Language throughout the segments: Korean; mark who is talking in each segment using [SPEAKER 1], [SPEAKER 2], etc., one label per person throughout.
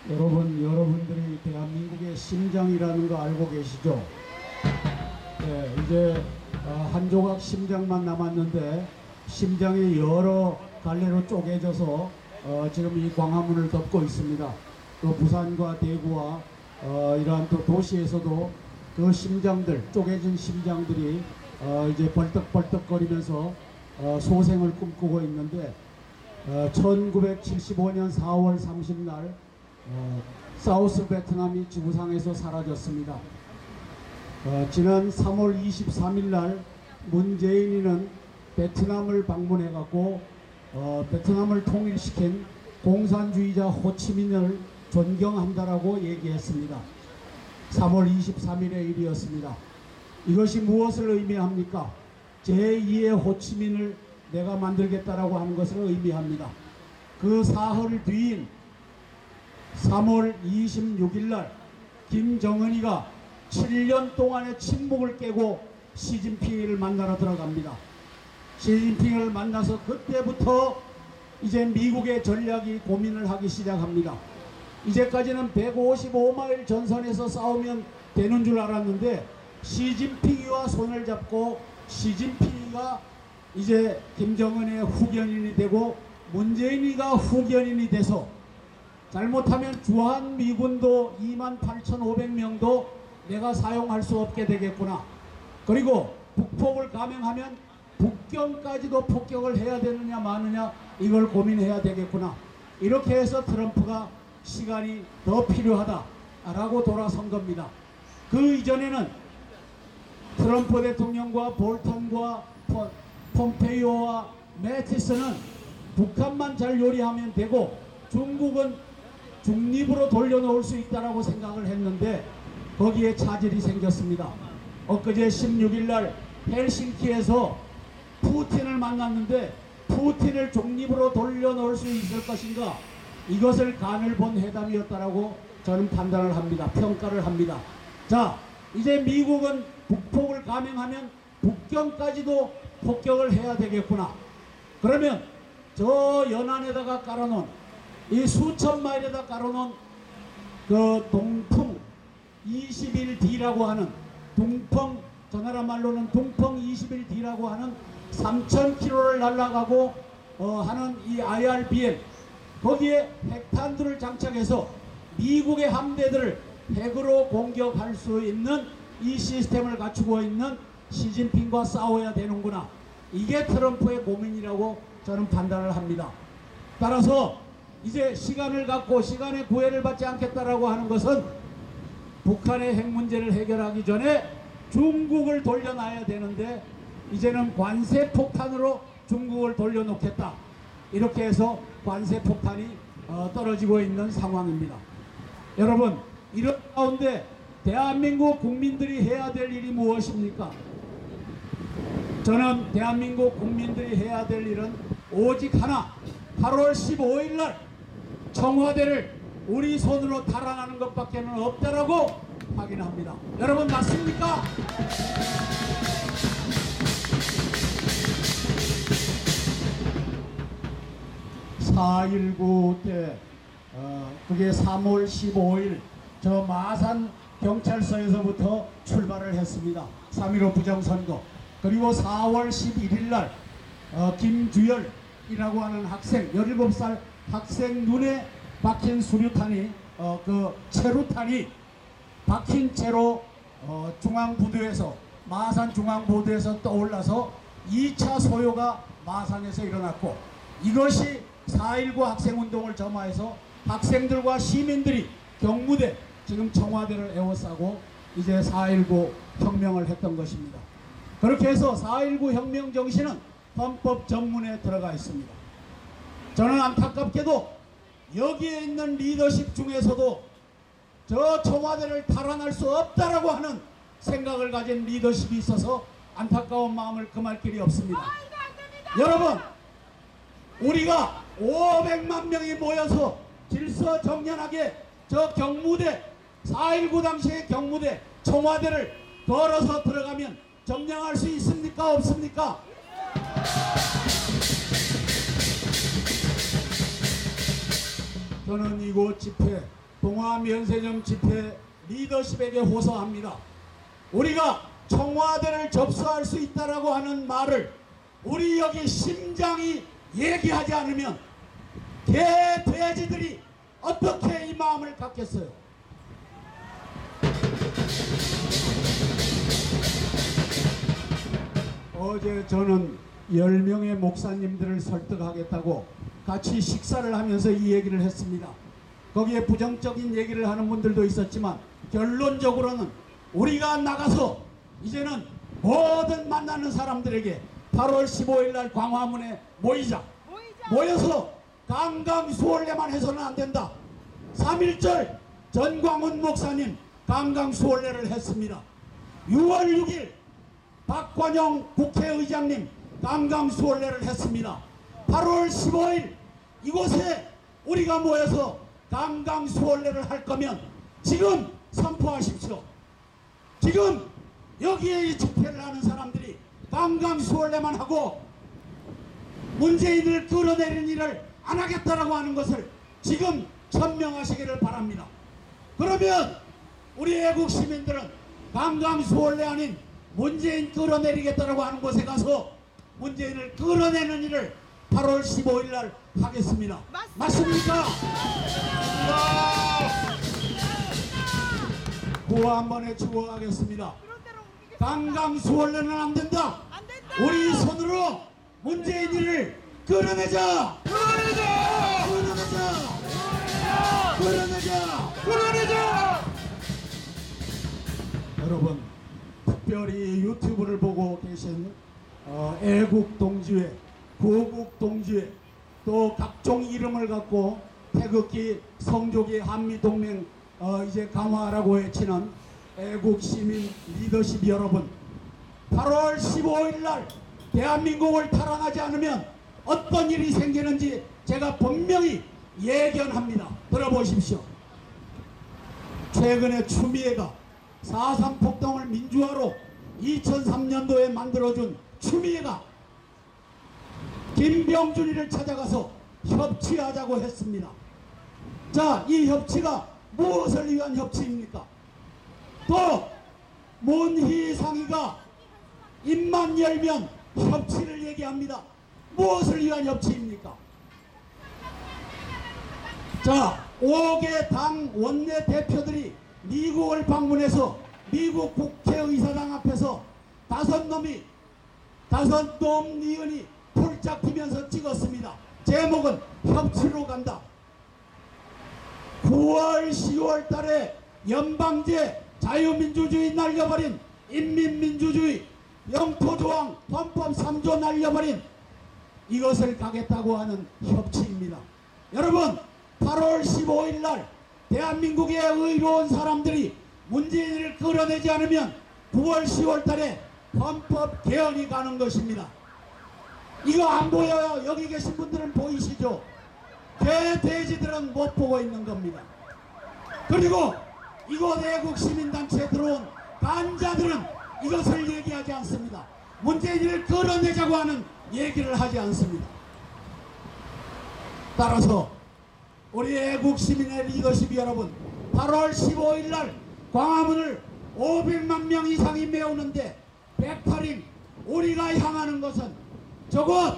[SPEAKER 1] 여러분들이 대한민국의 심장이라는 거 알고 계시죠? 네, 이제 한 조각 심장만 남았는데 심장이 여러 갈래로 쪼개져서 지금 이 광화문을 덮고 있습니다. 또 부산과 대구와 이러한 또 도시에서도 그 심장들, 쪼개진 심장들이 이제 벌떡벌떡거리면서 소생을 꿈꾸고 있는데 1975년 4월 30날 사우스 베트남이 지구상에서 사라졌습니다. 지난 3월 23일 날 문재인이는 베트남을 방문해 갖고 베트남을 통일시킨 공산주의자 호치민을 존경한다라고 얘기했습니다. 3월 23일의 일이었습니다. 이것이 무엇을 의미합니까? 제2의 호치민을 내가 만들겠다라고 하는 것을 의미합니다. 그 사흘 뒤인 3월 26일 날 김정은이가 7년 동안의 침묵을 깨고 시진핑을 만나러 들어갑니다. 시진핑을 만나서 그때부터 이제 미국의 전략이 고민을 하기 시작합니다. 이제까지는 155마일 전선에서 싸우면 되는 줄 알았는데 시진핑이와 손을 잡고 시진핑이가 이제 김정은의 후견인이 되고 문재인이가 후견인이 돼서 잘못하면 주한미군도 28,500명도 내가 사용할 수 없게 되겠구나. 그리고 북폭을 감행하면 북경까지도 폭격을 해야 되느냐 마느냐 이걸 고민해야 되겠구나. 이렇게 해서 트럼프가 시간이 더 필요하다라고 돌아선 겁니다. 그 이전에는 트럼프 대통령과 볼턴과 폼페이오와 매티스는 북한만 잘 요리하면 되고 중국은 중립으로 돌려놓을 수 있다라고 생각을 했는데 거기에 차질이 생겼습니다. 엊그제 16일 날 헬싱키에서 푸틴을 만났는데 푸틴을 중립으로 돌려놓을 수 있을 것인가, 이것을 간을 본 회담이었다라고 저는 판단을 합니다. 평가를 합니다. 자, 이제 미국은 북폭을 감행하면 북경까지도 폭격을 해야 되겠구나. 그러면 저 연안에다가 깔아놓은 이 수천 마일에다 깔아놓은 그 동풍 21D라고 하는 동풍, 저 나라 말로는 동풍 21D라고 하는 3,000km를 날아가고 하는 이 IRBM, 거기에 핵탄두를 장착해서 미국의 함대들을 핵으로 공격할 수 있는 이 시스템을 갖추고 있는 시진핑과 싸워야 되는구나. 이게 트럼프의 고민이라고 저는 판단을 합니다. 따라서 이제 시간을 갖고 시간의 구애를 받지 않겠다라고 하는 것은 북한의 핵 문제를 해결하기 전에 중국을 돌려놔야 되는데 이제는 관세 폭탄으로 중국을 돌려놓겠다. 이렇게 해서 관세 폭탄이 떨어지고 있는 상황입니다. 여러분, 이런 가운데 대한민국 국민들이 해야 될 일이 무엇입니까? 저는 대한민국 국민들이 해야 될 일은 오직 하나, 8월 15일 날 청와대를 우리 손으로 달아나는 것밖에 없다라고 확인합니다. 여러분 맞습니까? 4.19 때 그게 3월 15일 저 마산 경찰서에서부터 출발을 했습니다. 3.15 부정선거. 그리고 4월 11일 날 김주열이라고 하는 학생, 17살 학생 눈에 박힌 수류탄이 그 체루탄이 박힌 채로 중앙부두에서, 마산 중앙부두에서 떠올라서 2차 소요가 마산에서 일어났고, 이것이 4.19 학생운동을 점화해서 학생들과 시민들이 경무대, 지금 청와대를 에워싸고 이제 4.19 혁명을 했던 것입니다. 그렇게 해서 4.19 혁명 정신은 헌법 전문에 들어가 있습니다. 저는 안타깝게도 여기에 있는 리더십 중에서도 저 청와대를 탈환할 수 없다라고 하는 생각을 가진 리더십이 있어서 안타까운 마음을 금할 길이 없습니다. 여러분, 우리가 500만 명이 모여서 질서정연하게 저 경무대, 4.19 당시의 경무대, 청와대를 걸어서 들어가면 점령할 수 있습니까? 없습니까? 저는 이곳 집회 동아면세점 집회 리더십에게 호소합니다. 우리가 청와대를 접수할 수 있다라고 하는 말을 우리 여기 심장이 얘기하지 않으면 개 돼지들이 어떻게 이 마음을 갖겠어요? 어제 저는 10명의 목사님들을 설득하겠다고 같이 식사를 하면서 이 얘기를 했습니다. 거기에 부정적인 얘기를 하는 분들도 있었지만 결론적으로는 우리가 나가서 이제는 모든 만나는 사람들에게 8월 15일 날 광화문에 모여서 강강수월래만 해서는 안 된다. 3.1절 전광훈 목사님 강강수월래를 했습니다. 6월 6일 박관영 국회의장님 강강수월래를 했습니다. 8월 15일 이곳에 우리가 모여서 강강수월래를 할 거면 지금 선포하십시오. 지금 여기에 이 집회를 하는 사람들이 강강수월래만 하고 문재인을 끌어내리는 일을 안 하겠다라고 하는 것을 지금 천명하시기를 바랍니다. 그러면 우리 애국 시민들은 강강수월래 아닌 문재인 끌어내리겠다라고 하는 곳에 가서 문재인을 끌어내는 일을 8월 15일 날 하겠습니다. 맞습니까? 구호 한 번에 추구하겠습니다. 강강수월래는 안 된다. 우리 손으로 문재인을 끌어내자. 여러분, 특별히 유튜브를 보고 계신 애국 동지회, 구국 동지회, 또 각종 이름을 갖고 태극기, 성조기, 한미동맹 이제 강화라고 외치는 애국 시민 리더십 여러분, 8월 15일 날 대한민국을 탈환하지 않으면 어떤 일이 생기는지 제가 분명히 예견합니다. 들어보십시오. 최근에 추미애가 4.3 폭동을 민주화로 2003년도에 만들어준 추미애가 김병준이를 찾아가서 협치하자고 했습니다. 자, 이 협치가 무엇을 위한 협치입니까? 또 문희상이가 입만 열면 협치를 얘기합니다. 무엇을 위한 협치입니까? 자, 5개 당 원내대표들이 미국을 방문해서 미국 국회의사당 앞에서 다섯 놈 니은이 폴짝 피면서 찍었습니다. 제목은 협치로 간다. 9월 10월 달에 연방제 자유민주주의 날려버린 인민민주주의 영토조항 헌법 3조 날려버린 이것을 가겠다고 하는 협치입니다. 여러분, 8월 15일 날 대한민국의 의로운 사람들이 문재인을 끌어내지 않으면 9월 10월 달에 헌법 개헌이 가는 것입니다. 이거 안 보여요? 여기 계신 분들은 보이시죠? 개 돼지들은 못 보고 있는 겁니다. 그리고 이곳 애국 시민단체에 들어온 간자들은 이것을 얘기하지 않습니다. 문재인을 끌어내자고 하는 얘기를 하지 않습니다. 따라서 우리 애국 시민의 리더십 여러분, 8월 15일 날 광화문을 500만 명 이상이 메우는데 108일 우리가 향하는 것은 적어도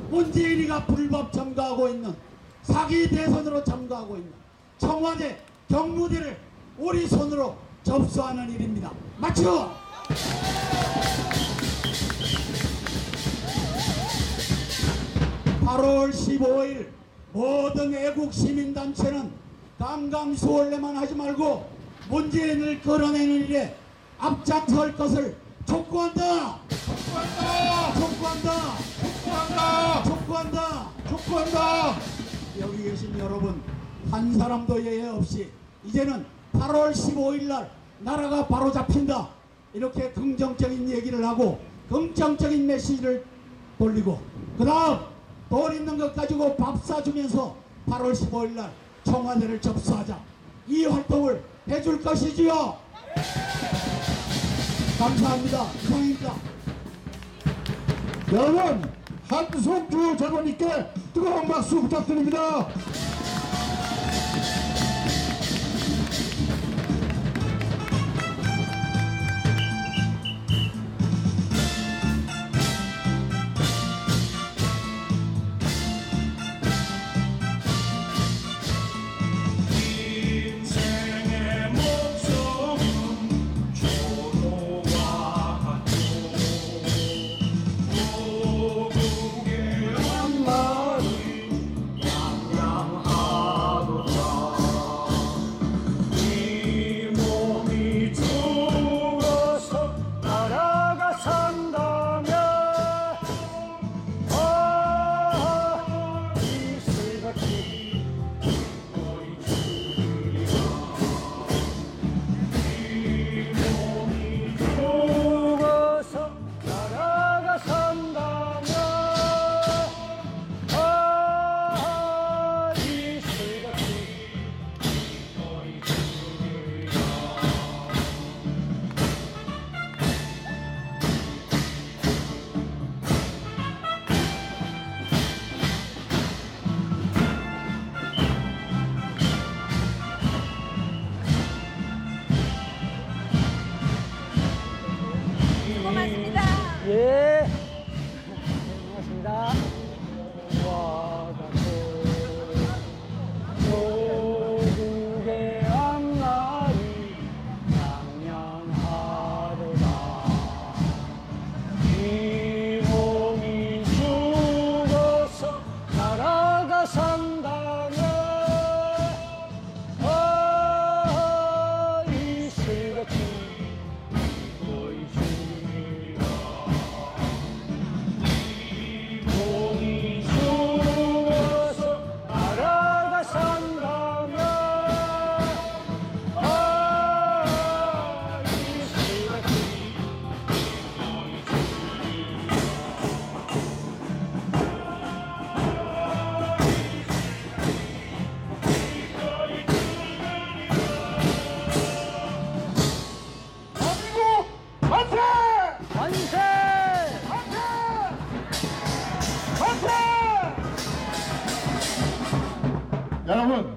[SPEAKER 1] 문재인이가 불법 점거하고 있는 사기 대선으로 점거하고 있는 청와대 경무대를 우리 손으로 접수하는 일입니다. 맞죠? (8월 15일) 모든 애국 시민단체는 강강수월래만 하지 말고 문재인을 끌어내는 일에 앞장설 것을 촉구한다. 촉구한다. 여기 계신 여러분, 한 사람도 예외 없이 이제는 8월 15일 날 나라가 바로 잡힌다, 이렇게 긍정적인 얘기를 하고 긍정적인 메시지를 돌리고, 그 다음 돈 있는 것 가지고 밥 사주면서 8월 15일 날 청와대를 접수하자, 이 활동을 해줄 것이지요. 감사합니다. 이상입니다.
[SPEAKER 2] 여러분, 한송주 장관님께 뜨거운 박수 부탁드립니다. 여러분